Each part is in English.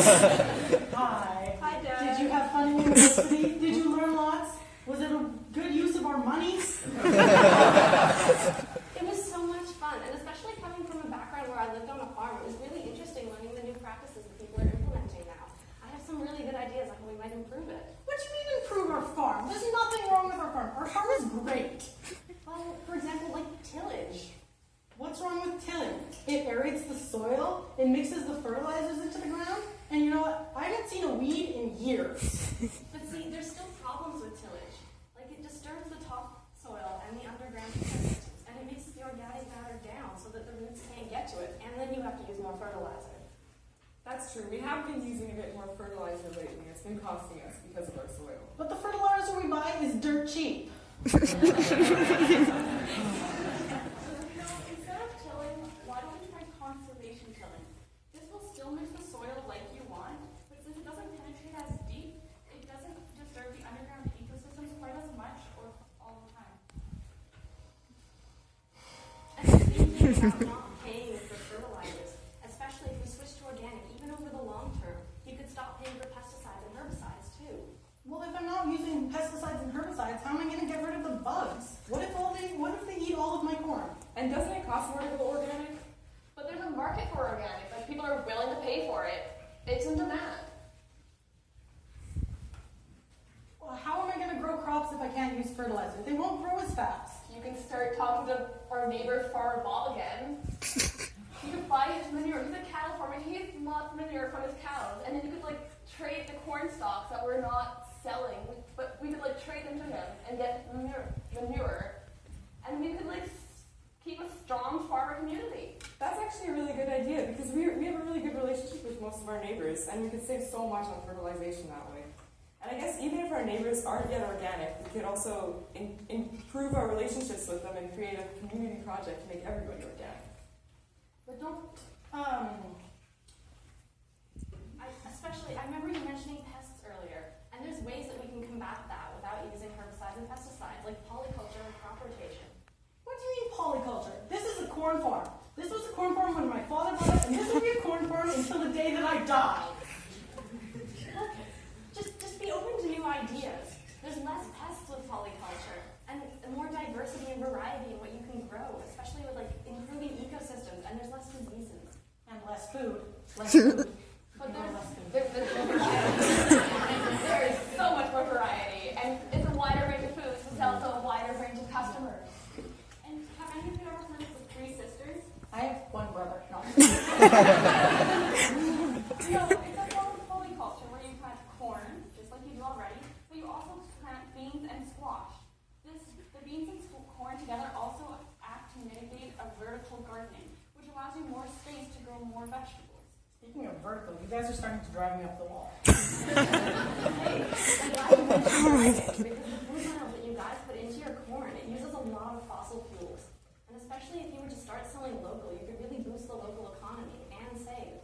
Hi. Hi, Dad. Did you have fun in university? Did you learn lots? Was it a good use of our money? It was so much fun, and especially coming from a background where I lived on a farm, it was really interesting learning the new practices that people are implementing now. I have some really good ideas on how we might improve it. What do you mean improve our farm? There's nothing wrong with our farm. Our farm is great. Well, for example, like tillage. What's wrong with tilling? It aerates the soil, it mixes the fertilizers into the ground, and you know what? I haven't seen a weed in years. But see, there's still problems with tillage. Like, it disturbs the topsoil and the underground ecosystems, and it makes the organic matter down so that the roots can't get to it, and then you have to use more fertilizer. That's true. We have been using a bit more fertilizer lately. It's been costing us because of our soil. But the fertilizer we buy is dirt cheap. Instead of tilling, why don't we try conservation tilling? This will still mix the soil like you want, but since it doesn't penetrate as deep, it doesn't disturb the underground ecosystems quite as much or all the time. And the same thing about not paying for fertilizers, especially if we switch to organic, even over the long term. You could stop paying for pesticides and herbicides too. Well, if I'm not using pesticides and herbicides, how am I going to get rid of the bugs? What if they eat all of my corn? And doesn't it cost more to go organic? But there's a market for organic. Like, people are willing to pay for it. It's in demand. Well, how am I going to grow crops if I can't use fertilizer? They won't grow as fast. You can start talking to our neighbor farmer Bob again. You could buy his manure. He's a cattle farmer. He gets lots of manure from his cows. And then you could, like, trade the corn stalks that we're not selling. But we could, like, trade them to him and get manure. And we could, like, keep a strong farmer community. That's actually a really good idea because we have a really good relationship with most of our neighbors and we could save so much on fertilization that way. And I guess even if our neighbors aren't yet organic, we could also improve our relationships with them and create a community project to make everybody organic. But don't, I remember you mentioning pests earlier, and there's ways that we can combat that without using herbicides and pesticides, like polyculture and crop rotation. What do you mean polyculture? This is a corn farm. This was a corn farm when my father bought it, and this will be a corn farm until the day that I die. Look, just be open to new ideas. There's less pests with polyculture, and more diversity and variety in what you can grow, especially with like improving ecosystems, and there's less diseases. And less food. Less food. But No, less food. there's more variety. There is so much more variety. And it's a wider range of foods to sell to a wider range of customers. And have any of you ever heard of the three sisters? I have one brother. No. No, it's a form of polyculture where you plant corn, just like you do already, but you also plant beans and squash. The beans and corn together also act to mitigate a vertical gardening, which allows you more space to grow more vegetables. Speaking of vertical, you guys are starting to drive me up the wall. Hey, I'm glad you mentioned this, because the food minerals that you guys put into your corn, it uses a lot of fossil fuels. And especially if you were to start selling local, you could really boost the local economy and save.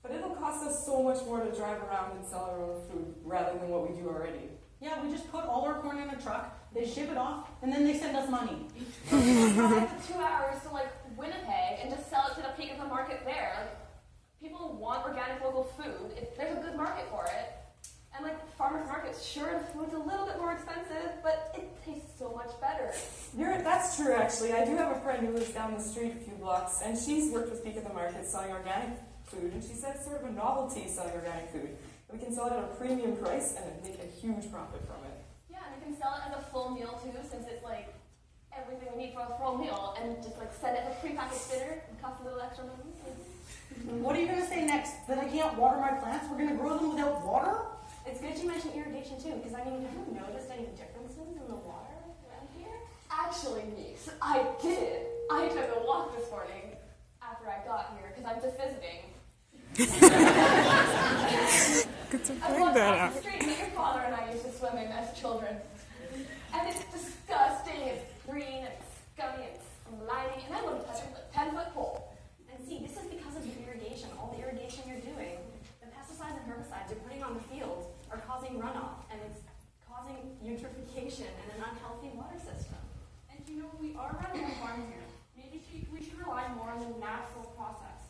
But it'll cost us so much more to drive around and sell our own food rather than what we do already. Yeah, we just put all our corn in a truck, they ship it off, and then they send us money. Drive for 2 hours to like Winnipeg and just sell it to the peak of the market there. Like, people want organic local food. There's a good market for it. And like farmers markets, sure, the food's a little bit more expensive, but it tastes so much better. That's true, actually. I do have a friend who lives down the street a few blocks, and she's worked with Peak of the Market selling organic food, and she said it's sort of a novelty selling organic food. We can sell it at a premium price and make a huge profit from it. Yeah, and you can sell it as a full meal too, since it's like everything we need for a full meal, and just like send it as a prepackaged dinner. It costs a little extra money. What are you going to say next? That I can't water my plants? We're going to grow them without water? It's good you mentioned irrigation too, because I mean, have you noticed any differences in the water around here? Actually, niece, I did. I took a walk this morning after I got here because I'm just visiting. I walked across the street that your father and I used to swim in as children. And it's disgusting, it's green, it's scummy, it's slimy, and I wouldn't touch it with a 10-foot pole. And see, this is because of your irrigation, all the irrigation you're doing. The pesticides and herbicides you're putting on the fields are causing runoff, and it's causing eutrophication and an unhealthy water system. And you know, we are running a farm here. Maybe we should rely more on the natural process.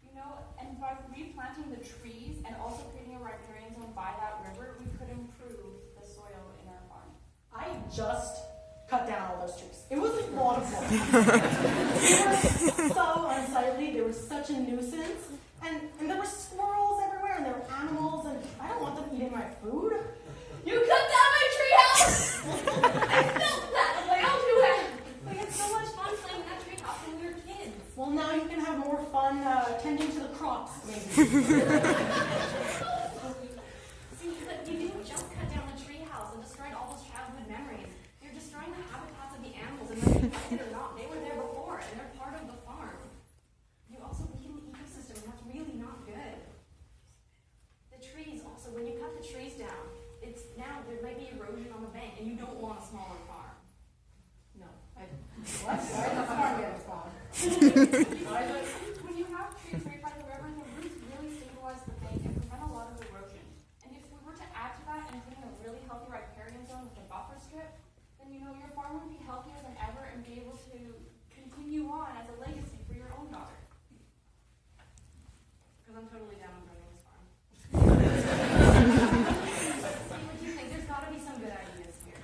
You know, and by replanting the trees and also so unsightly. They were such a nuisance. And there were squirrels everywhere, and there were animals, and I don't want them eating my food. You cut down my treehouse! I felt that. I'm like, I'll do it. We had so much fun playing that treehouse when we were kids. Well, now you can have more fun tending to the crops, maybe. See, but you didn't just cut down the treehouse and destroyed all those childhood memories. You're destroying the habitats of the animals, and whether you like it or not, they were there before, and they're part of the farm. You also weaken the ecosystem, and that's really not good. The trees also, when you cut the trees down, it's now there might be erosion on the bank, and you don't want a smaller farm. No. What? Why is the farm getting smaller? When you have trees right by the river, the roots really stabilize the bank and prevent a lot of erosion. And if we were to add to that and put in a really healthy riparian zone with a buffer strip, then you know your farm would be healthier than ever and be able to continue on as a legacy for your own daughter. Because I'm totally down on running this farm. See, what do you think? There's got to be some good ideas here.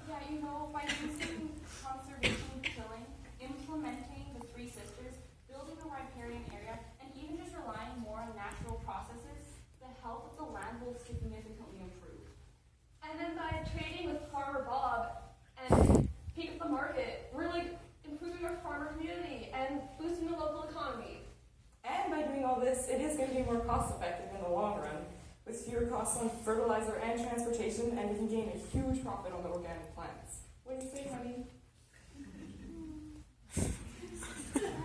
Yeah, you know, by using conservation killing, implementing the Three Sisters, building a riparian area, and even just relying more on natural processes, the health of the land will significantly improve. And then by trading with Farmer Bob and Peak at the Market, we're like improving our farmer community and boosting the local economy. And by doing all this, it is going to be more cost effective in the long run, with fewer costs on fertilizer and transportation, and we can gain a huge profit on the organic plants. What do you say, honey?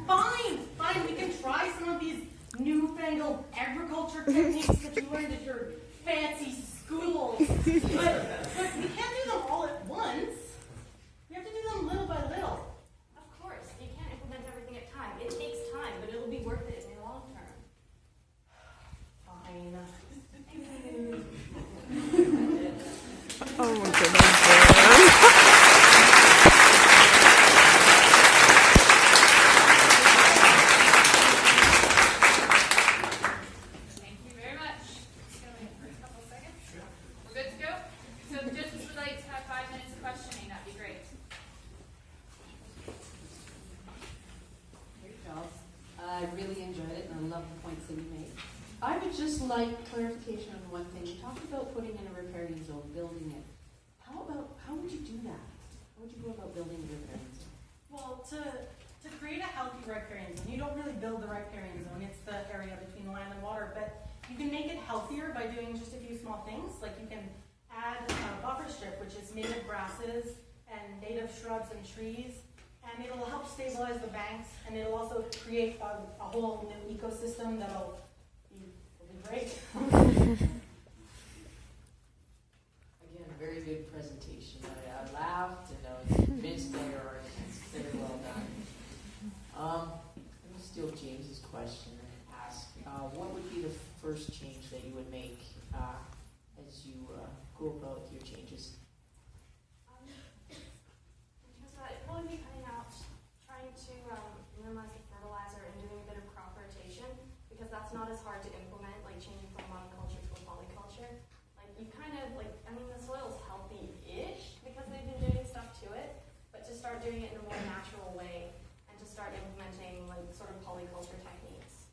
Fine, we can try some of these newfangled agriculture techniques that you learned at your fancy schools. But we can't do them all at once. We have to do them little by little. Of course, you can't implement everything at time. It takes time, but it'll be worth it in the long term. Fine. Oh my goodness. Thank you very much. Just gonna wait for a couple seconds. We're good to go? So just would like to have 5 minutes of questioning, that'd be great. Great job. I really enjoyed it and I love the points that you made. I would just like clarification on one thing. You talked about putting in a riparian zone, building it. How would you do that? How would you go about building a riparian zone? Well, to create a healthy riparian zone, you don't really build the riparian zone. It's the area between land and water, but you can make it healthier by doing just a few small things. Like you can add a buffer strip, which is native grasses and native shrubs and trees, and it'll help stabilize the banks, and it'll also create a whole new ecosystem that'll be great. Again, a very good presentation. I laughed and I was convinced by your arguments. Very well done. Let me steal James's question and ask, what would be the first change that you would make as you go about your changes? It'd probably be cutting out, trying to minimize the fertilizer and doing a bit of crop rotation, because that's not as hard to implement, like changing from monoculture to a polyculture. Like you kind of like, I mean, the soil's healthy-ish because they've been doing stuff to it, but to start doing it in a more natural way and to start implementing like sort of polyculture techniques.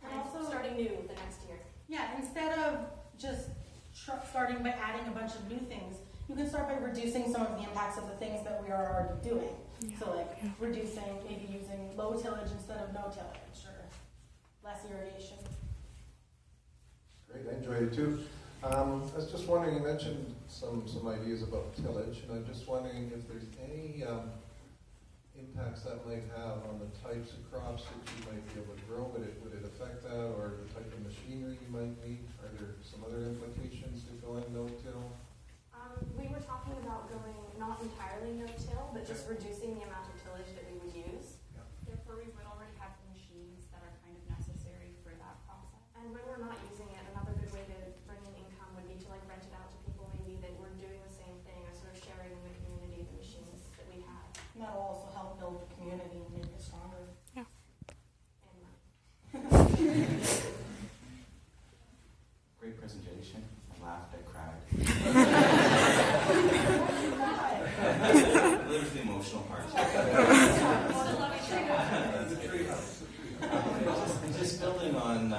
And And also starting new the next year. Yeah, instead of just starting by adding a bunch of new things, you can start by reducing some of the impacts of the things that we are already doing. So like reducing, maybe using low tillage instead of no tillage, or less irrigation. Great, I enjoyed it too. I was just wondering, you mentioned some ideas about tillage, and I'm just wondering if there's any impacts that might have on the types of crops that you might be able to grow. Would it affect that, or the type of machinery you might need? Are there some other implications to going no-till? We were talking about going not entirely no-till, but just reducing the amount of tillage that we would use. Therefore, we would already have machines that are kind of necessary for that process. And when we're not using it, another good way to bring in income would be to like rent it out to people maybe that were doing the same thing, or sort of sharing in the community the machines that we have. And that'll also help build the community and make it stronger. And Great presentation. I laughed, I cried. That was the emotional part. Just building on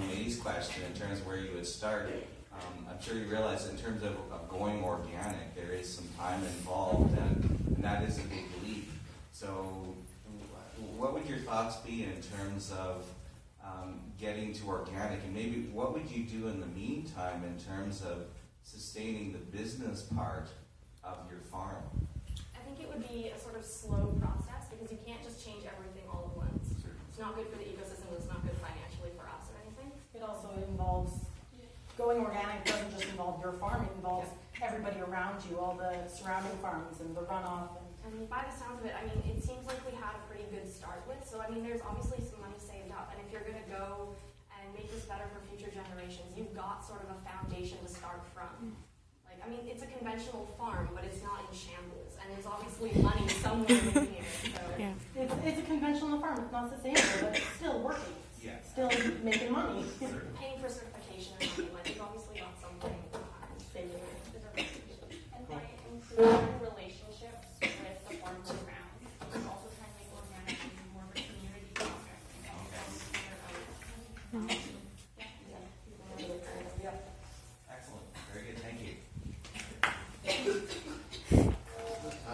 May's question in terms of where you would start, I'm sure you realize in terms of going organic, there is some time involved, and that is a big leap. So what would your thoughts be in terms of getting to organic, and maybe what would you do in the meantime in terms of sustaining the business part of your farm? I think it would be a sort of slow process because you can't just change everything all at once. It's not good for the ecosystem, it's not good financially for us or anything. It also involves, going organic doesn't just involve your farm, it involves everybody around you, all the surrounding farms and the runoff. And by the sounds of it, I mean, it seems like we had a pretty good start with, so I mean, there's obviously some money saved up, and if you're gonna go and make this better for future generations, you've got sort of a foundation to start from. Like, I mean, it's a conventional farm, but it's not in shambles, and there's obviously money somewhere in here, so. Yeah. It's a conventional farm, it's not sustainable, but it's still working. Yeah. Still making money. Paying for certification or something, like, you've obviously got something saved away. And by improving relationships with the farms around, we're also trying to make organic into more of a community project. Excellent. Very good. Thank you.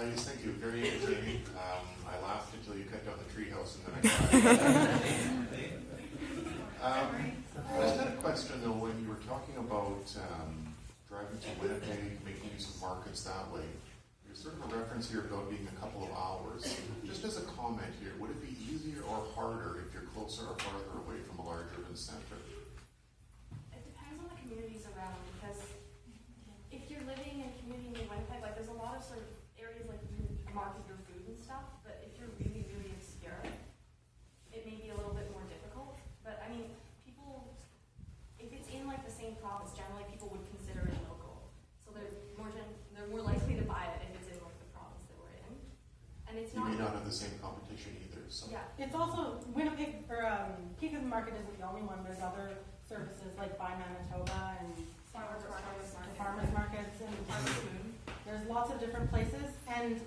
Yes, thank you. Very entertaining. I laughed until you cut down the treehouse and then I cried. I just had a question though, when you were talking about driving to Winnipeg, making use of markets that way, there's sort of a reference here about being a couple of hours. Just as a comment here, would it be easier or harder if you're closer or farther away from a large urban center? It depends on the communities around, because if you're living in a community in Winnipeg, like there's a lot of sort of areas like you market your food and stuff, but if you're really, really obscure, it may be a little bit more difficult. But I mean, people, if it's in like the same province, generally people would consider it local. So they're more likely to buy it if it's in like the province that we're in. And it's You not. may not have the same competition either. So. Yeah. It's also, Winnipeg, or Pekin Market isn't the only one, there's other services like Buy Manitoba and farmers markets and there's lots of different places, and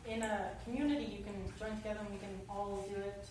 in a community you can join together and we can all do it